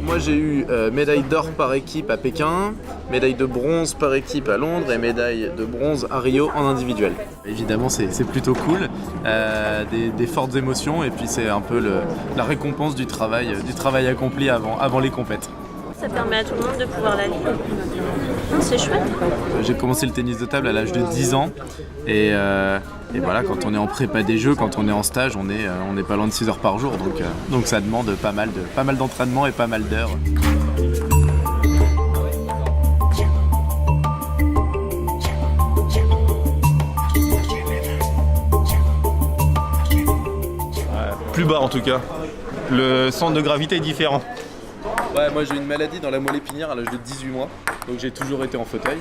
Moi j'ai eu médaille d'or par équipe à Pékin, médaille de bronze par équipe à Londres et médaille de bronze à Rio en individuel. Évidemment c'est plutôt cool, des fortes émotions et puis c'est un peu la récompense du travail accompli avant les compètes. Ça permet à tout le monde de pouvoir la lire. C'est chouette. J'ai commencé le tennis de table à l'âge de 10 ans et voilà, quand on est en prépa des jeux, quand on est en stage, on est pas loin de 6 heures par jour, donc ça demande pas mal d'entraînement et pas mal d'heures. Plus bas en tout cas. Le centre de gravité est différent. Ouais, moi j'ai une maladie dans la moelle épinière à l'âge de 18 mois, donc j'ai toujours été en fauteuil.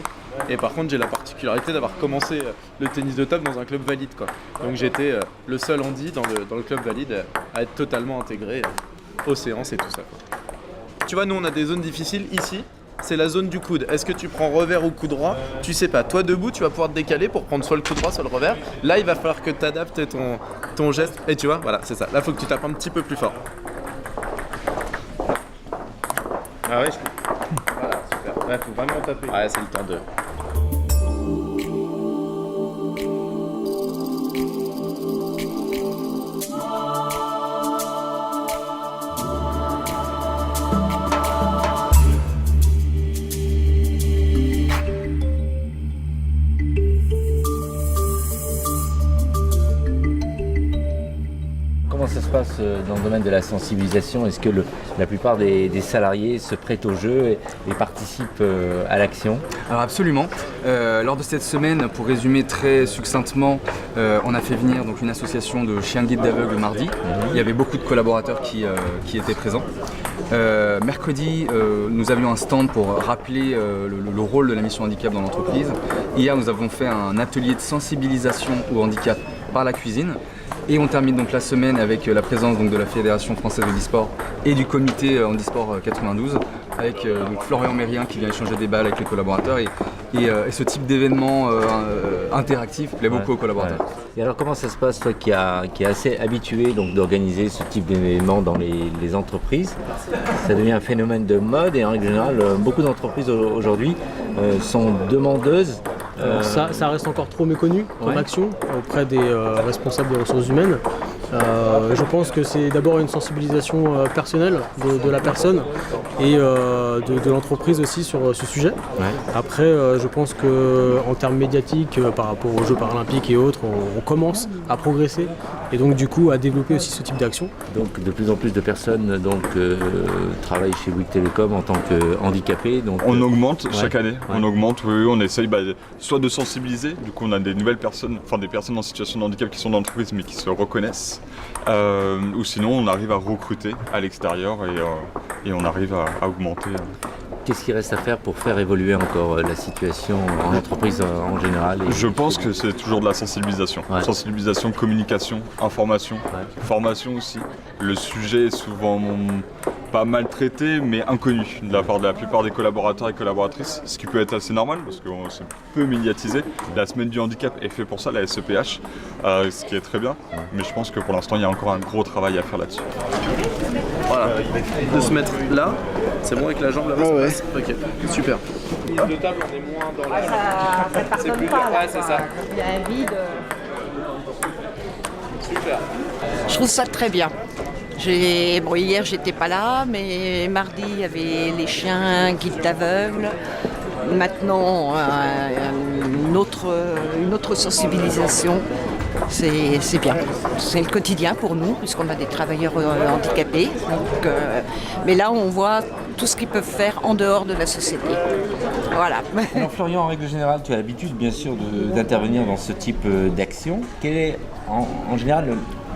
Et par contre j'ai la particularité d'avoir commencé le tennis de table dans un club valide, quoi. Donc j'étais le seul handi dans le club valide à être totalement intégré aux séances et tout ça, quoi. Tu vois, nous on a des zones difficiles ici. C'est la zone du coude. Est-ce que tu prends revers ou coup droit? Tu sais pas. Toi debout, tu vas pouvoir te décaler pour prendre soit le coup droit, soit le revers. Là, il va falloir que tu adaptes ton geste. Et tu vois, voilà, c'est ça. Là, il faut que tu tapes un petit peu plus fort. Ah ouais, Voilà, super. ouais, faut vraiment taper. Ouais, c'est le temps de... Comment ça se passe dans le domaine de la sensibilisation? Est-ce que la plupart des salariés se prêtent au jeu et participent à l'action? Alors absolument. Lors de cette semaine, pour résumer très succinctement, on a fait venir donc, une association de chiens guides d'aveugles mardi. Il y avait beaucoup de collaborateurs qui étaient présents. Mercredi, nous avions un stand pour rappeler le rôle de la mission handicap dans l'entreprise. Hier, nous avons fait un atelier de sensibilisation au handicap par la cuisine. Et on termine donc la semaine avec la présence donc, de la Fédération Française de Handisport et du comité Handisport 92 avec donc, Florian Mérien qui vient échanger des balles avec les collaborateurs et ce type d'événement interactif plaît beaucoup aux collaborateurs. Ouais. Et alors comment ça se passe, toi qui est assez habitué donc, d'organiser ce type d'événement dans les entreprises? Ça devient un phénomène de mode et en règle générale beaucoup d'entreprises aujourd'hui sont demandeuses. Ça reste encore trop méconnu comme action auprès des responsables des ressources humaines. Je pense que c'est d'abord une sensibilisation personnelle de la personne et de l'entreprise aussi sur ce sujet. Ouais. Après, je pense qu'en termes médiatiques, par rapport aux Jeux paralympiques et autres, on commence à progresser et donc du coup à développer aussi ce type d'action. Donc de plus en plus de personnes travaillent chez Bouygues Télécom en tant que handicapés. Donc, on augmente chaque année, ouais. on augmente, oui, on essaye soit de sensibiliser, du coup on a des nouvelles personnes, enfin des personnes en situation de handicap qui sont dans l'entreprise mais qui se reconnaissent, ou sinon on arrive à recruter à l'extérieur et on arrive à augmenter. Qu'est-ce qu'il reste à faire pour faire évoluer encore la situation en entreprise en général? Je pense que c'est toujours de la sensibilisation. Ouais. Sensibilisation, communication, information, formation aussi. Le sujet est souvent pas mal traité mais inconnu de la part de la plupart des collaborateurs et collaboratrices, ce qui peut être assez normal parce que c'est peu médiatisé. La semaine du handicap est faite pour ça, la SEPH, ce qui est très bien, mais je pense que pour l'instant il y a encore un gros travail à faire là-dessus. Voilà, de se mettre là, c'est bon avec la jambe là-bas, ouais. Ok, super. De table, on est moins dans la... Ça pardonne plus... pas, là, ouais, c'est ça. Il y a un vide. Super. Je trouve ça très bien. Hier j'étais pas là, mais mardi il y avait les chiens guides d'aveugles. Maintenant une autre sensibilisation. c'est bien. C'est le quotidien pour nous, puisqu'on a des travailleurs handicapés. Donc, mais là, on voit tout ce qu'ils peuvent faire en dehors de la société. Voilà. Alors Florian, en règle générale, tu as l'habitude bien sûr d'intervenir dans ce type d'action. Quelle est en général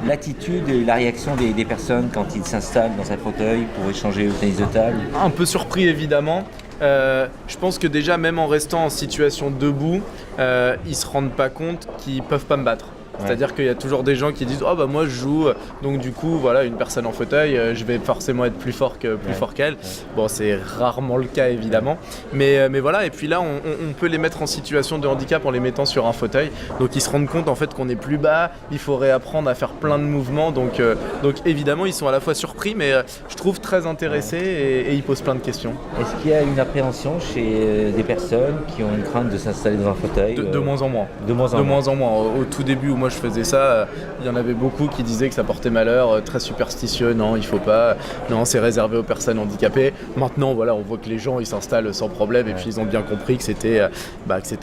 l'attitude et la réaction des personnes quand ils s'installent dans un fauteuil pour échanger au tennis de table? Un peu surpris évidemment. Je pense que déjà même en restant en situation debout, ils se rendent pas compte qu'ils peuvent pas me battre. C'est-à-dire qu'il y a toujours des gens qui disent « Oh bah moi je joue, donc du coup voilà une personne en fauteuil, je vais forcément être plus fort qu'elle. » Bon, c'est rarement le cas évidemment, mais voilà, et puis là on peut les mettre en situation de handicap en les mettant sur un fauteuil, donc ils se rendent compte en fait qu'on est plus bas, il faut réapprendre à faire plein de mouvements, donc évidemment ils sont à la fois surpris mais je trouve très intéressés et ils posent plein de questions. Est-ce qu'il y a une appréhension chez des personnes qui ont une crainte de s'installer dans un fauteuil? De moins en moins. De moins en moins. Au tout début où moi je faisais ça, il y en avait beaucoup qui disaient que ça portait malheur, très superstitieux, non il faut pas, non c'est réservé aux personnes handicapées. Maintenant voilà, on voit que les gens ils s'installent sans problème et puis ils ont bien compris que c'était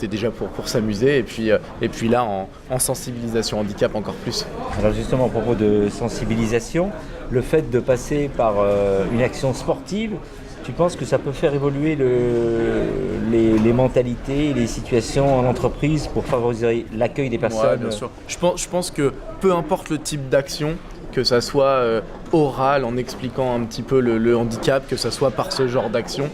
déjà pour s'amuser et puis là en sensibilisation handicap encore plus. Alors justement à propos de sensibilisation, le fait de passer par une action sportive, tu penses que ça peut faire évoluer les mentalités, les situations en entreprise pour favoriser l'accueil des personnes? Ouais, bien sûr. Je pense que peu importe le type d'action, que ça soit oral en expliquant un petit peu le handicap, que ça soit par ce genre d'action,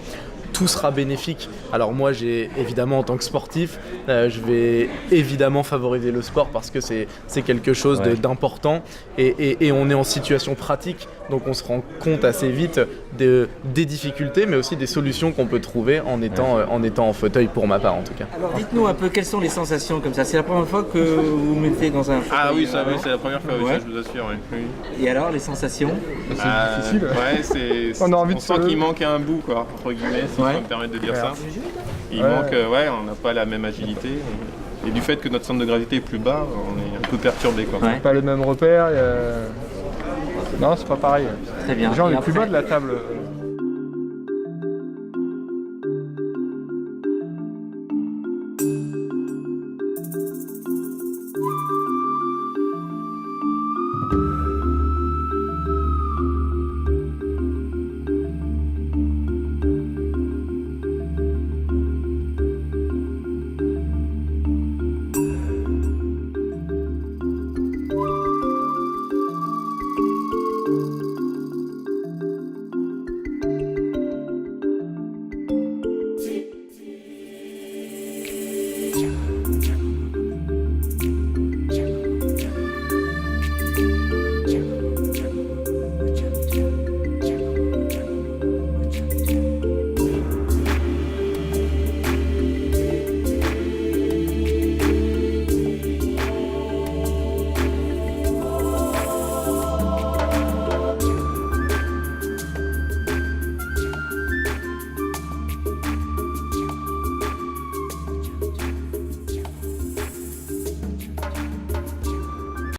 tout sera bénéfique. Alors moi j'ai évidemment en tant que sportif, je vais évidemment favoriser le sport parce que c'est quelque chose d'important et on est en situation pratique, donc on se rend compte assez vite des difficultés mais aussi des solutions qu'on peut trouver en étant en fauteuil pour ma part en tout cas. Alors dites-nous un peu quelles sont les sensations comme ça, c'est la première fois que vous vous mettez dans un fauteuil? Ah oui, c'est la première fois, ça je vous assure. Oui. Et alors les sensations? C'est difficile. Ouais, on sent qu'il manque un bout quoi, entre guillemets, si je peux me permettre de dire ça. Il manque, on n'a pas la même agilité. Et du fait que notre centre de gravité est plus bas, on est un peu perturbé quoi. Pas les mêmes repères. Non, c'est pas pareil. Très bien. Déjà, on est plus bas de la table.